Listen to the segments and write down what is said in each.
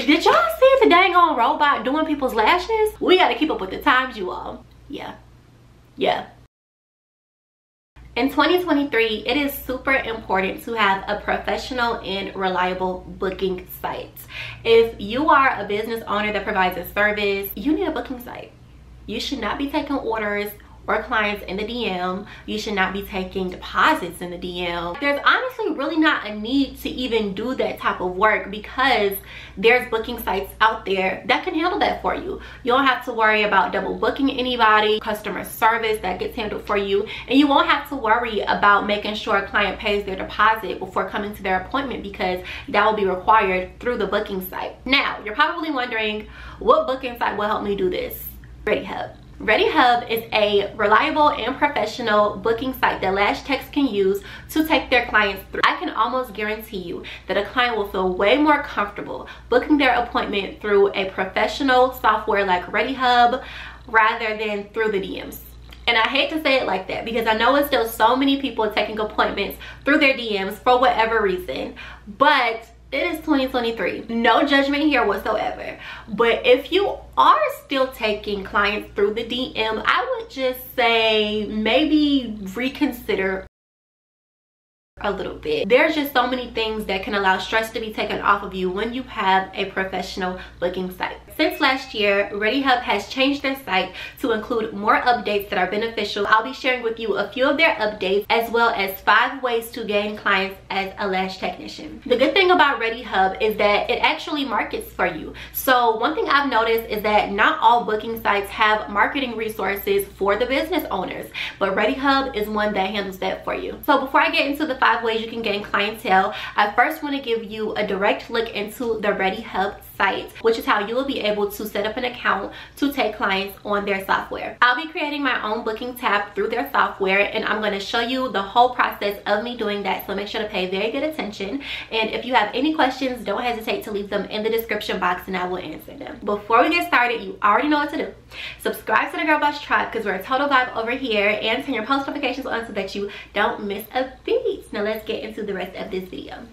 Did y'all see the dang on robot doing people's lashes? We gotta keep up with the times, you all. Yeah. In 2023, it is super important to have a professional and reliable booking site. If you are a business owner that provides a service, you need a booking site. You should not be taking orders or clients in the DM. You should not be taking deposits in the DM. There's honestly really not a need to even do that type of work because there's booking sites out there that can handle that for you. You don't have to worry about double booking anybody, customer service that gets handled for you, and you won't have to worry about making sure a client pays their deposit before coming to their appointment because that will be required through the booking site. Now, you're probably wondering, what booking site will help me do this? Readyhubb. Readyhubb is a reliable and professional booking site that Lash Techs can use to take their clients through. I can almost guarantee you that a client will feel way more comfortable booking their appointment through a professional software like Readyhubb rather than through the DMs. And I hate to say it like that because I know it's still so many people taking appointments through their DMs for whatever reason, but it is 2023. No judgment here whatsoever. But if you are still taking clients through the DM, I would just say maybe reconsider a little bit. There's just so many things that can allow stress to be taken off of you when you have a professional booking site. Since last year, Readyhubb has changed their site to include more updates that are beneficial. I'll be sharing with you a few of their updates as well as 5 ways to gain clients as a lash technician. The good thing about Readyhubb is that it actually markets for you. So one thing I've noticed is that not all booking sites have marketing resources for the business owners, but Readyhubb is one that handles that for you. So before I get into the 5 ways you can gain clientele, I first want to give you a direct look into the Readyhubb site, which is how you will be able to set up an account to take clients on their software. I'll be creating my own booking tab through their software, and I'm going to show you the whole process of me doing that, so make sure to pay very good attention. And if you have any questions, don't hesitate to leave them in the description box and I will answer them. Before we get started, you already know what to do. Subscribe to the Girl Boss Tribe because we're a total vibe over here, and turn your post notifications on so that you don't miss a beat. Now let's get into the rest of this video.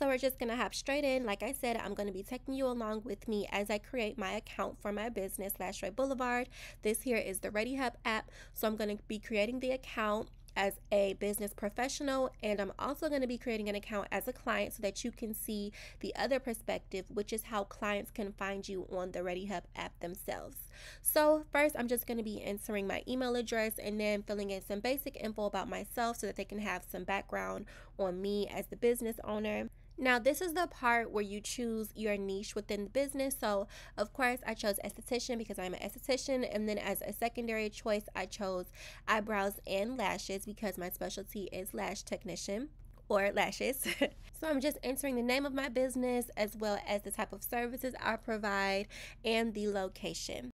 We're just gonna hop straight in. Like I said, I'm gonna be taking you along with me as I create my account for my business, Lash Boulevard. This here is the Readyhubb app, so I'm gonna be creating the account as a business professional, and I'm also going to be creating an account as a client so that you can see the other perspective, which is how clients can find you on the Readyhubb app themselves. So first, I'm just going to be entering my email address and then filling in some basic info about myself so that they can have some background on me as the business owner. Now, this is the part where you choose your niche within the business. So, of course, I chose esthetician because I'm an esthetician. And then as a secondary choice, I chose eyebrows and lashes because my specialty is lash technician or lashes. So I'm just entering the name of my business as well as the type of services I provide and the location.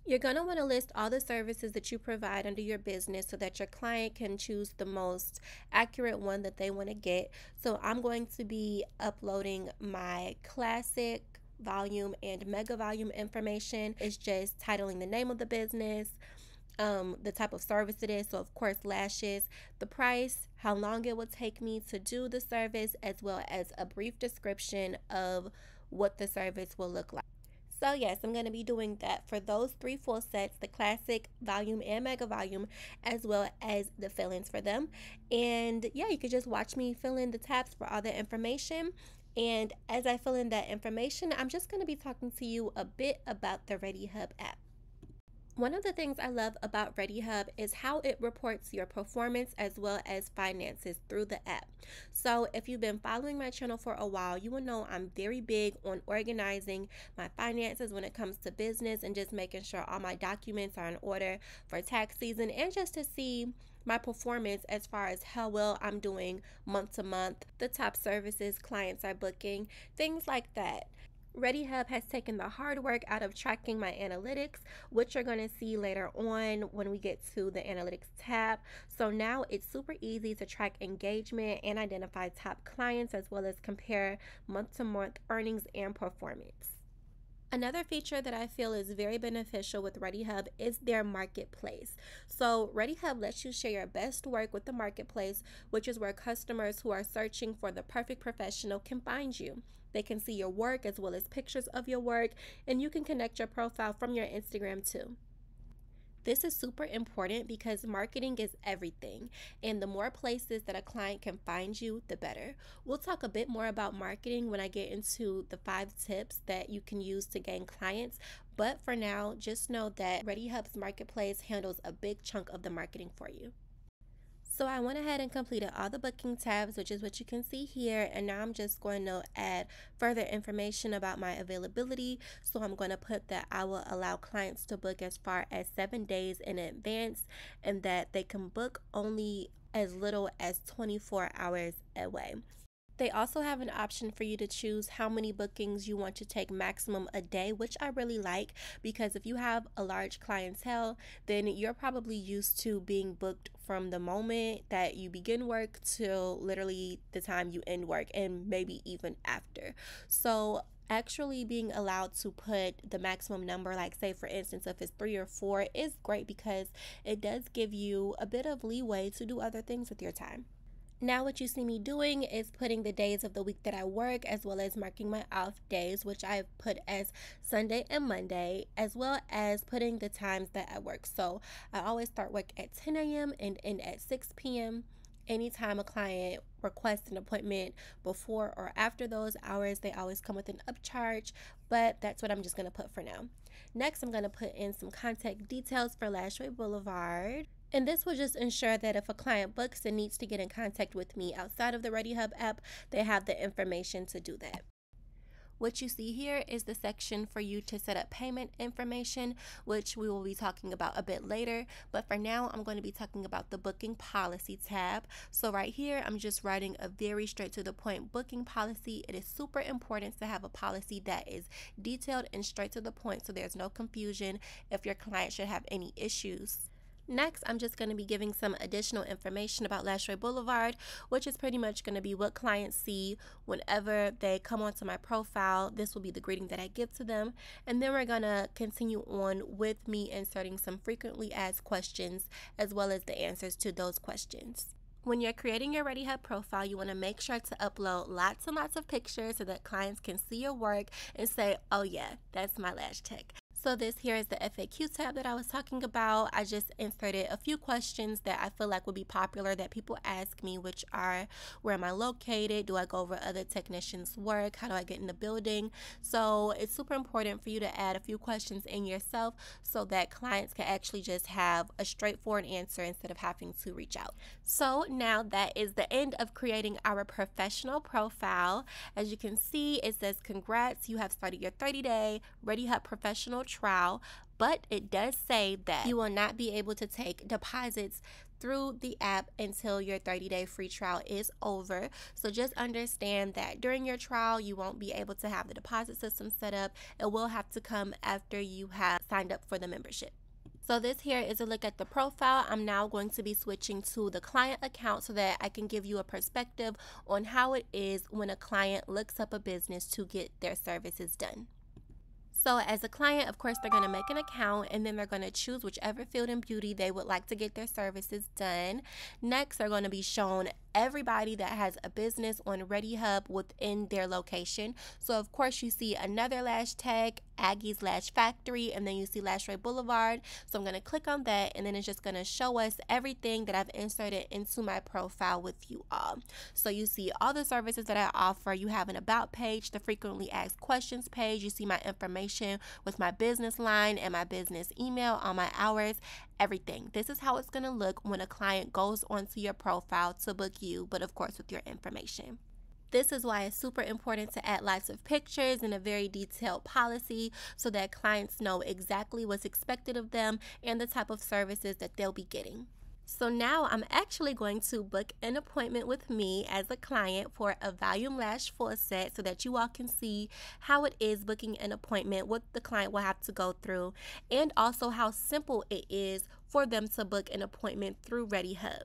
You're going to want to list all the services that you provide under your business so that your client can choose the most accurate one that they want to get. So I'm going to be uploading my classic, volume, and mega volume information. It's just titling the name of the business, the type of service it is, so of course lashes, the price, how long it will take me to do the service, as well as a brief description of what the service will look like. So yes, I'm going to be doing that for those 3 full sets, the classic, volume, and mega volume, as well as the fill-ins for them. And yeah, you could just watch me fill in the tabs for all the information. And as I fill in that information, I'm just going to be talking to you a bit about the Readyhubb app. One of the things I love about Readyhubb is how it reports your performance as well as finances through the app. So if you've been following my channel for a while, you will know I'm very big on organizing my finances when it comes to business and just making sure all my documents are in order for tax season, and just to see my performance as far as how well I'm doing month to month, the top services clients are booking, things like that. Readyhubb has taken the hard work out of tracking my analytics, which you're going to see later on when we get to the analytics tab. So now it's super easy to track engagement and identify top clients, as well as compare month-to-month earnings and performance. Another feature that I feel is very beneficial with Readyhubb is their marketplace. So Readyhubb lets you share your best work with the marketplace, which is where customers who are searching for the perfect professional can find you. They can see your work as well as pictures of your work, and you can connect your profile from your Instagram too. This is super important because marketing is everything, and the more places that a client can find you, the better. We'll talk a bit more about marketing when I get into the 5 tips that you can use to gain clients, but for now, just know that Readyhubb's marketplace handles a big chunk of the marketing for you. So I went ahead and completed all the booking tabs, which is what you can see here. And now I'm just going to add further information about my availability. So I'm going to put that I will allow clients to book as far as 7 days in advance, and that they can book only as little as 24 hours away. They also have an option for you to choose how many bookings you want to take maximum a day, which I really like, because if you have a large clientele, then you're probably used to being booked from the moment that you begin work till literally the time you end work, and maybe even after. So actually being allowed to put the maximum number, like say for instance if it's 3 or 4, is great because it does give you a bit of leeway to do other things with your time. Now what you see me doing is putting the days of the week that I work, as well as marking my off days, which I've put as Sunday and Monday, as well as putting the times that I work. So I always start work at 10 a.m. and end at 6 p.m. Anytime a client requests an appointment before or after those hours, they always come with an upcharge, but that's what I'm just going to put for now. Next, I'm going to put in some contact details for Lash Boulevard. And this will just ensure that if a client books and needs to get in contact with me outside of the Readyhubb app, they have the information to do that. What you see here is the section for you to set up payment information, which we will be talking about a bit later. But for now, I'm going to be talking about the booking policy tab. So right here, I'm just writing a very straight to the point booking policy. It is super important to have a policy that is detailed and straight to the point, so there's no confusion if your client should have any issues. Next, I'm just going to be giving some additional information about Lash Boulevard, which is pretty much going to be what clients see whenever they come onto my profile. This will be the greeting that I give to them. And then we're going to continue on with me inserting some frequently asked questions, as well as the answers to those questions. When you're creating your Readyhubb profile, you want to make sure to upload lots and lots of pictures so that clients can see your work and say, oh yeah, that's my lash tech. So this here is the FAQ tab that I was talking about. I just inserted a few questions that I feel like would be popular that people ask me, which are, where am I located? Do I go over other technicians' work? How do I get in the building? So it's super important for you to add a few questions in yourself so that clients can actually just have a straightforward answer instead of having to reach out. So now that is the end of creating our professional profile. As you can see, it says congrats, you have started your 30-day Readyhubb professional trial, but it does say that you will not be able to take deposits through the app until your 30-day free trial is over. So just understand that during your trial, you won't be able to have the deposit system set up. It will have to come after you have signed up for the membership. So this here is a look at the profile. I'm now going to be switching to the client account so that I can give you a perspective on how it is when a client looks up a business to get their services done. So as a client, of course, they're going to make an account, and then they're going to choose whichever field in beauty they would like to get their services done. Next, they're going to be shown everybody that has a business on Readyhubb within their location. So of course you see another lash tag, Aggie's Lash Factory, and then you see Lash Boulevard. So I'm going to click on that, and then it's just going to show us everything that I've inserted into my profile with you all. So you see all the services that I offer. You have an about page, the frequently asked questions page. You see my information with my business line and my business email, all my hours, everything. This is how it's going to look when a client goes onto your profile to book you, but of course with your information. This is why it's super important to add lots of pictures and a very detailed policy so that clients know exactly what's expected of them and the type of services that they'll be getting. So now I'm actually going to book an appointment with me as a client for a volume lash full set so that you all can see how it is booking an appointment, what the client will have to go through, and also how simple it is for them to book an appointment through Readyhubb.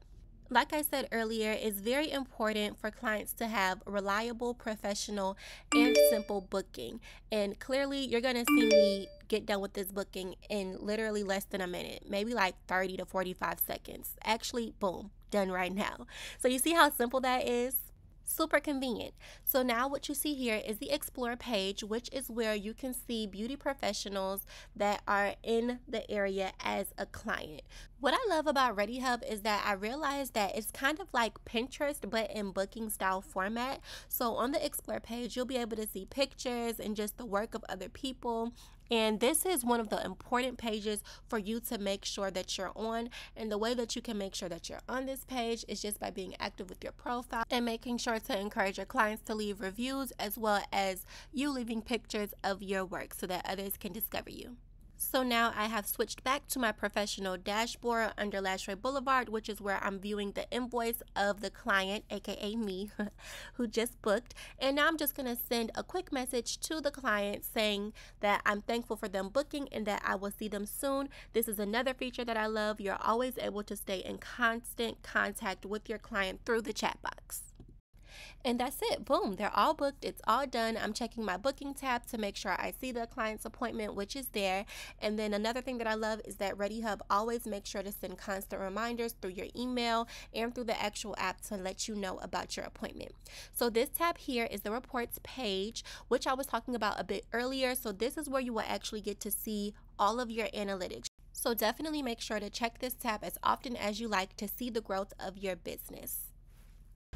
Like I said earlier, it's very important for clients to have reliable, professional, and simple booking. And clearly, you're going to see me get done with this booking in literally less than a minute, maybe like 30 to 45 seconds. Actually, boom, done right now. So you see how simple that is? Super convenient. So now what you see here is the Explore page, which is where you can see beauty professionals that are in the area as a client. What I love about Readyhubb is that I realized that it's kind of like Pinterest but in booking style format. So on the Explore page, you'll be able to see pictures and just the work of other people. And this is one of the important pages for you to make sure that you're on. And the way that you can make sure that you're on this page is just by being active with your profile and making sure to encourage your clients to leave reviews, as well as you leaving pictures of your work so that others can discover you. So now I have switched back to my professional dashboard under Lash Boulevard, which is where I'm viewing the invoice of the client, aka me, who just booked. And now I'm just going to send a quick message to the client saying that I'm thankful for them booking and that I will see them soon. This is another feature that I love. You're always able to stay in constant contact with your client through the chat box. And that's it. Boom, they're all booked. It's all done. I'm checking my booking tab to make sure I see the client's appointment, which is there. And then another thing that I love is that Readyhubb always makes sure to send constant reminders through your email and through the actual app to let you know about your appointment. So this tab here is the reports page, which I was talking about a bit earlier. So this is where you will actually get to see all of your analytics. So definitely make sure to check this tab as often as you like to see the growth of your business.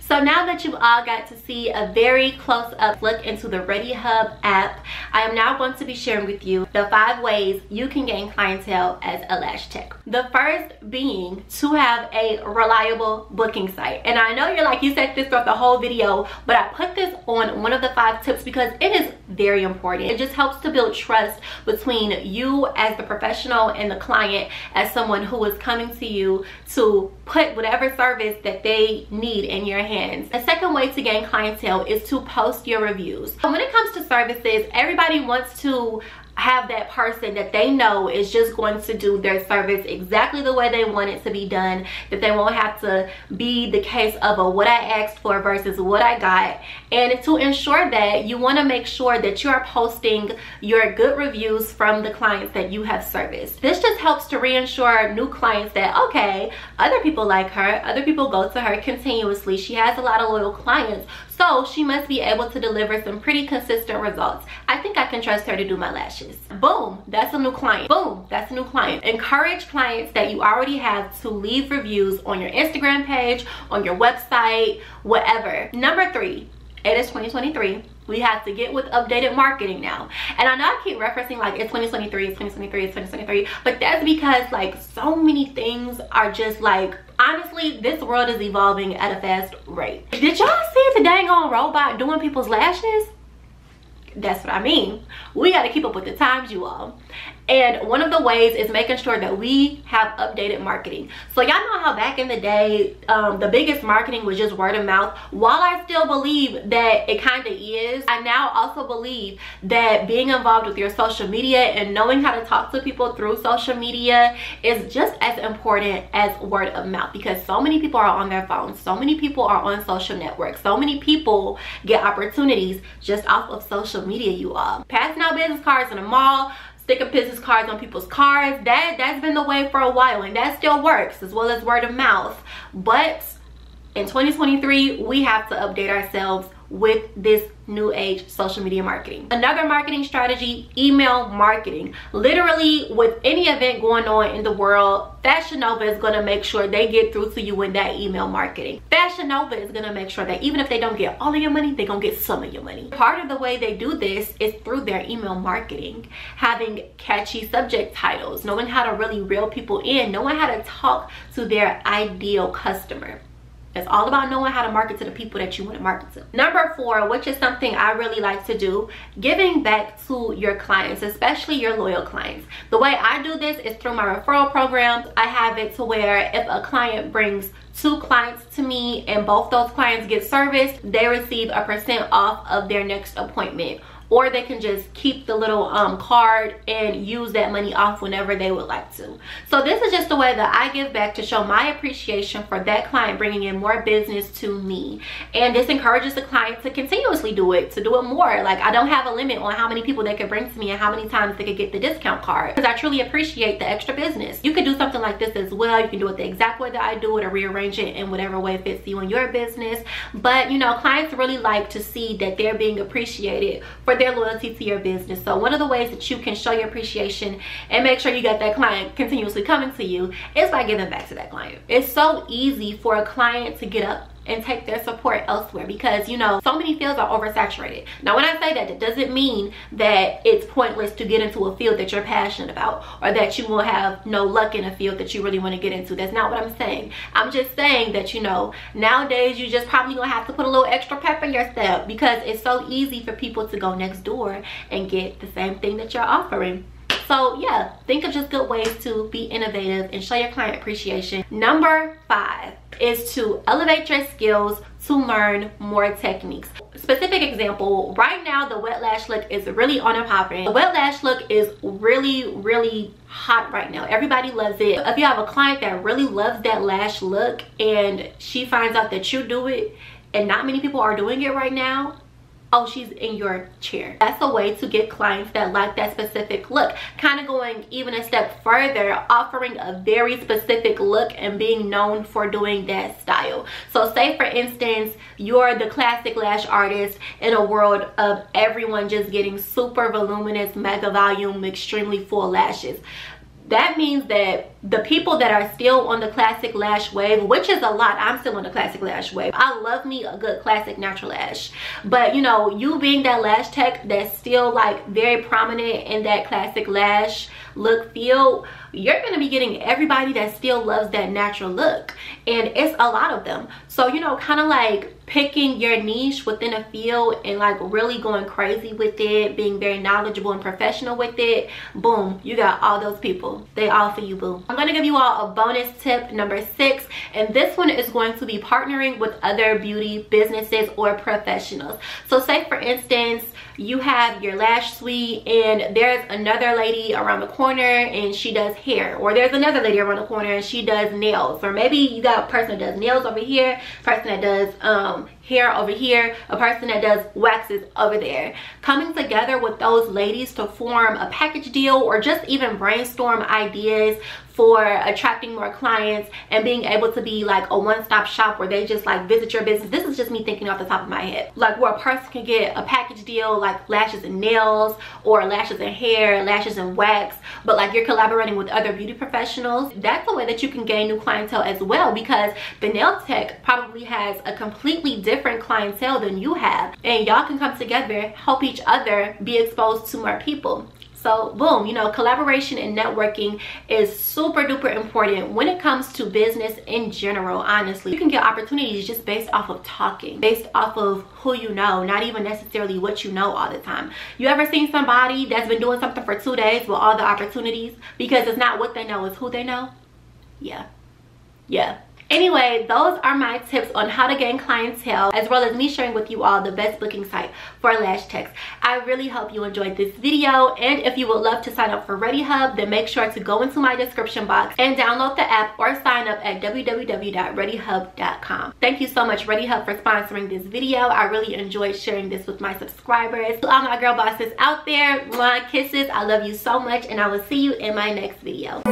So now that you've all got to see a very close-up look into the Readyhubb app, I am now going to be sharing with you the 5 ways you can gain clientele as a lash tech. The first being to have a reliable booking site. And I know you're like, you said this throughout the whole video, but I put this on one of the 5 tips because it is very important. It just helps to build trust between you as the professional and the client as someone who is coming to you to put whatever service that they need in your hands. A second way to gain clientele is to post your reviews. So when it comes to services, everybody wants to have that person that they know is just going to do their service exactly the way they want it to be done, that they won't have to be the case of a what I asked for versus what I got. And to ensure that, you want to make sure that you are posting your good reviews from the clients that you have serviced. This just helps to reassure new clients that, okay, other people like her, other people go to her continuously, she has a lot of loyal clients, so she must be able to deliver some pretty consistent results. I think I can trust her to do my lashes. Boom, that's a new client. Boom, that's a new client. Encourage clients that you already have to leave reviews on your Instagram page, on your website, whatever. Number 3, it is 2023. We have to get with updated marketing now. And I know I keep referencing like it's 2023, it's 2023, it's 2023, but that's because like so many things are just like, honestly, this world is evolving at a fast rate. Did y'all see the dang on robot doing people's lashes? That's what I mean. We got to keep up with the times, you all. And one of the ways is making sure that we have updated marketing. So y'all know how back in the day, the biggest marketing was just word of mouth. While I still believe that it kind of is, I now also believe that being involved with your social media and knowing how to talk to people through social media is just as important as word of mouth, because so many people are on their phones, so many people are on social networks, so many people get opportunities just off of social media, you all. Passing out business cards in a mall, sticking business cards on people's cars, that's been the way for a while, and that still works, as well as word of mouth. But in 2023, we have to update ourselves with this new age social media marketing. Another marketing strategy, email marketing. Literally, with any event going on in the world, Fashion Nova is going to make sure they get through to you in that email marketing. Fashion Nova is going to make sure that even if they don't get all of your money, they're going to get some of your money. Part of the way they do this is through their email marketing, having catchy subject titles, knowing how to really reel people in, knowing how to talk to their ideal customer. It's all about knowing how to market to the people that you want to market to. Number 4, which is something I really like to do, giving back to your clients, especially your loyal clients. The way I do this is through my referral programs. I have it to where if a client brings 2 clients to me and both those clients get service, they receive a % off of their next appointment. or they can just keep the little card and use that money off whenever they would like to. So this is just the way that I give back to show my appreciation for that client bringing in more business to me. And this encourages the client to continuously do it, to do it more. Like, I don't have a limit on how many people they could bring to me and how many times they could get the discount card, because I truly appreciate the extra business. You can do something like this as well. You can do it the exact way that I do it, or rearrange it in whatever way fits you and your business. But you know, clients really like to see that they're being appreciated for their loyalty to your business. So one of the ways that you can show your appreciation and make sure you got that client continuously coming to you is by giving back to that client. It's so easy for a client to get up and take their support elsewhere, because you know, so many fields are oversaturated. Now when I say that, it doesn't mean that it's pointless to get into a field that you're passionate about, or that you will have no luck in a field that you really want to get into. That's not what I'm saying. I'm just saying that, you know, nowadays you just probably gonna have to put a little extra pep in your step, because it's so easy for people to go next door and get the same thing that you're offering. So yeah, think of just good ways to be innovative and show your client appreciation. Number 5 is to elevate your skills to learn more techniques. Specific example, right now the wet lash look is really on and popping. The wet lash look is really hot right now. Everybody loves it. If you have a client that really loves that lash look and she finds out that you do it and not many people are doing it right now, oh, she's in your chair. That's a way to get clients that like that specific look. Kind of going even a step further, offering a very specific look and being known for doing that style. So say for instance, you're the classic lash artist in a world of everyone just getting super voluminous, mega volume, extremely full lashes. That means that the people that are still on the classic lash wave, which is a lot, I'm still on the classic lash wave. I love me a good classic natural lash. But you know, you being that lash tech that's still like very prominent in that classic lash look field, you're gonna be getting everybody that still loves that natural look, and it's a lot of them. So you know, kind of like picking your niche within a field and like really going crazy with it, being very knowledgeable and professional with it, boom, you got all those people. They all for you, boo. I'm gonna give you all a bonus tip, number 6, and this one is going to be partnering with other beauty businesses or professionals. So say for instance, you have your lash suite and there's another lady around the corner and she does hair, or there's another lady around the corner and she does nails, or maybe you got a person that does nails over here, person that does hair over here, a person that does waxes over there. Coming together with those ladies to form a package deal, or just even brainstorm ideas for attracting more clients and being able to be like a one-stop shop where they just like visit your business. This is just me thinking off the top of my head. Like where a person can get a package deal like lashes and nails, or lashes and hair, lashes and wax, but like you're collaborating with other beauty professionals. That's a way that you can gain new clientele as well, because the nail tech probably has a completely different clientele than you have, and y'all can come together, help each other be exposed to more people. So boom, you know, collaboration and networking is super duper important when it comes to business in general. Honestly, you can get opportunities just based off of talking, based off of who you know, not even necessarily what you know all the time. You ever seen somebody that's been doing something for 2 days with all the opportunities, because it's not what they know, it's who they know? Yeah. Anyway, those are my tips on how to gain clientele, as well as me sharing with you all the best booking site for lash techs. I really hope you enjoyed this video, and if you would love to sign up for Readyhubb, then make sure to go into my description box and download the app, or sign up at www.readyhubb.com. Thank you so much, Readyhubb, for sponsoring this video. I really enjoyed sharing this with my subscribers. To all my girl bosses out there, mwah, kisses. I love you so much, and I will see you in my next video.